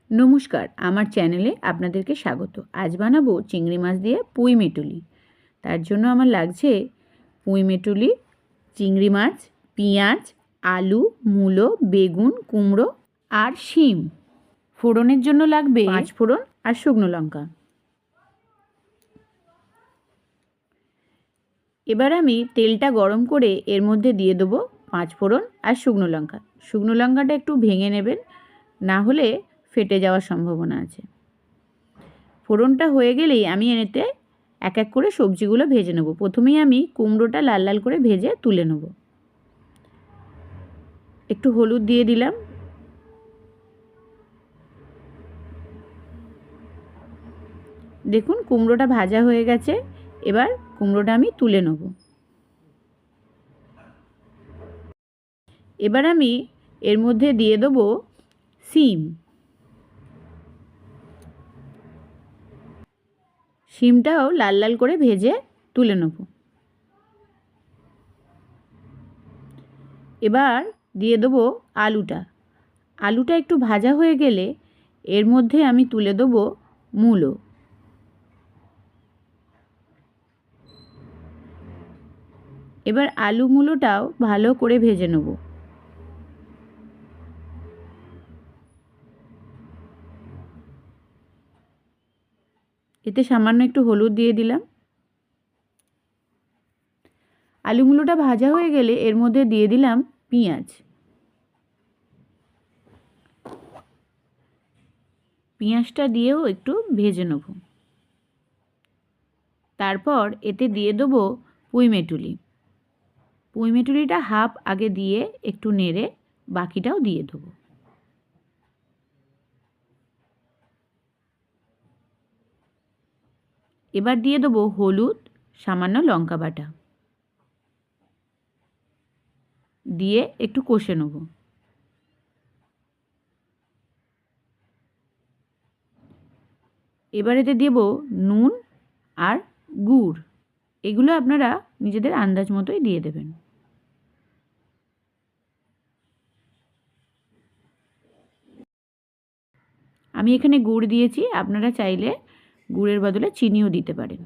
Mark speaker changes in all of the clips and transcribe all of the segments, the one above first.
Speaker 1: নমস্কার, আমার চ্যানেলে আপনাদেরকে স্বাগত। আজ বানাবো চিংড়ি মাছ দিয়ে পুঁই মেটুলি। তার জন্য আমার লাগছে পুঁই মেটুলি, চিংড়ি মাছ, পেঁয়াজ, আলু, মূলো, বেগুন, কুমড়ো আর শিম। ফোড়নের জন্য লাগবে 5 ফোড়ন আর শুকনো লঙ্কা। এবার আমি তেলটা গরম করে এর মধ্যে দিয়ে দেবো 5 ফোড়ন আর শুকনো লঙ্কা। শুকনো লঙ্কাটা একটু ভেঙে নেবেন, না হলে ফেটে যাওয়ার সম্ভাবনা আছে। ফোড়নটা হয়ে গেলেই আমি এতে এক এক করে সবজিগুলো ভেজে নেব। প্রথমেই আমি কুমড়োটা লাল লাল করে ভেজে তুলে নেব। একটু হলুদ দিয়ে দিলাম, দেখুন কুমড়োটা ভাজা হয়ে গেছে। এবার কুমড়োটা আমি তুলে নেব। এবার আমি এর মধ্যে দিয়ে দেবো শিম। শিমটাও লাল লাল করে ভেজে তুলে নেব। এবার দিয়ে দেবো আলুটা। আলুটা একটু ভাজা হয়ে গেলে এর মধ্যে আমি তুলে দেবো মূলো। এবার আলু মূলোটাও ভালো করে ভেজে নেব। এতে সামান্য একটু হলুদ দিয়ে দিলাম। আলু মূলোটা ভাজা হয়ে গেলে এর মধ্যে দিয়ে দিলাম পেঁয়াজ। পেঁয়াজটা দিয়েও একটু ভেজে নেব। তারপর এতে দিয়ে দেবো পুঁই মেটুলি। পুঁই মেটুলিটা হাফ আগে দিয়ে একটু নেড়ে বাকিটাও দিয়ে দেবো। এবার দিয়ে দেবো হলুদ, সামান্য লঙ্কা বাটা দিয়ে একটু কষে নেব। এবার এতে দেব নুন আর গুড়। এগুলো আপনারা নিজেদের আন্দাজ মতোই দিয়ে দেবেন। আমি এখানে গুড় দিয়েছি, আপনারা চাইলে গুড়ের বদলে চিনিও দিতে পারেন।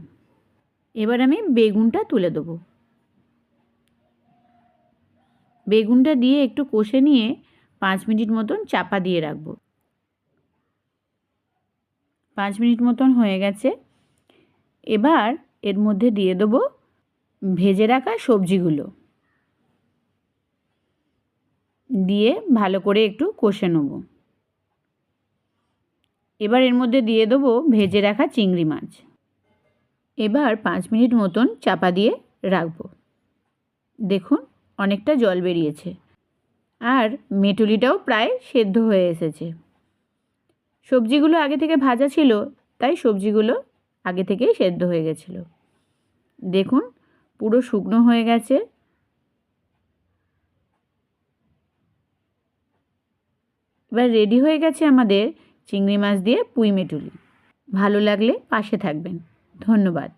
Speaker 1: এবার আমি বেগুনটা তুলে দেবো। বেগুনটা দিয়ে একটু কষে নিয়ে 5 মিনিট মতন চাপা দিয়ে রাখবো। 5 মিনিট মতন হয়ে গেছে। এবার এর মধ্যে দিয়ে দেবো ভেজে রাখা সবজিগুলো, দিয়ে ভালো করে একটু কষে নেব। এবার এর মধ্যে দিয়ে দেবো ভেজে রাখা চিংড়ি মাছ। এবার 5 মিনিট মতন চাপা দিয়ে রাখবো। দেখুন অনেকটা জল বেরিয়েছে আর মেটুলিটাও প্রায় সেদ্ধ হয়ে এসেছে। সবজিগুলো আগে থেকে ভাজা ছিল, তাই সবজিগুলো আগে থেকেই সেদ্ধ হয়ে গেছিলো। দেখুন পুরো শুকনো হয়ে গেছে। এবার রেডি হয়ে গেছে আমাদের চিংড়ি মাছ দিয়ে পুঁই মেটুলি। ভালো লাগলে পাশে থাকবেন। ধন্যবাদ।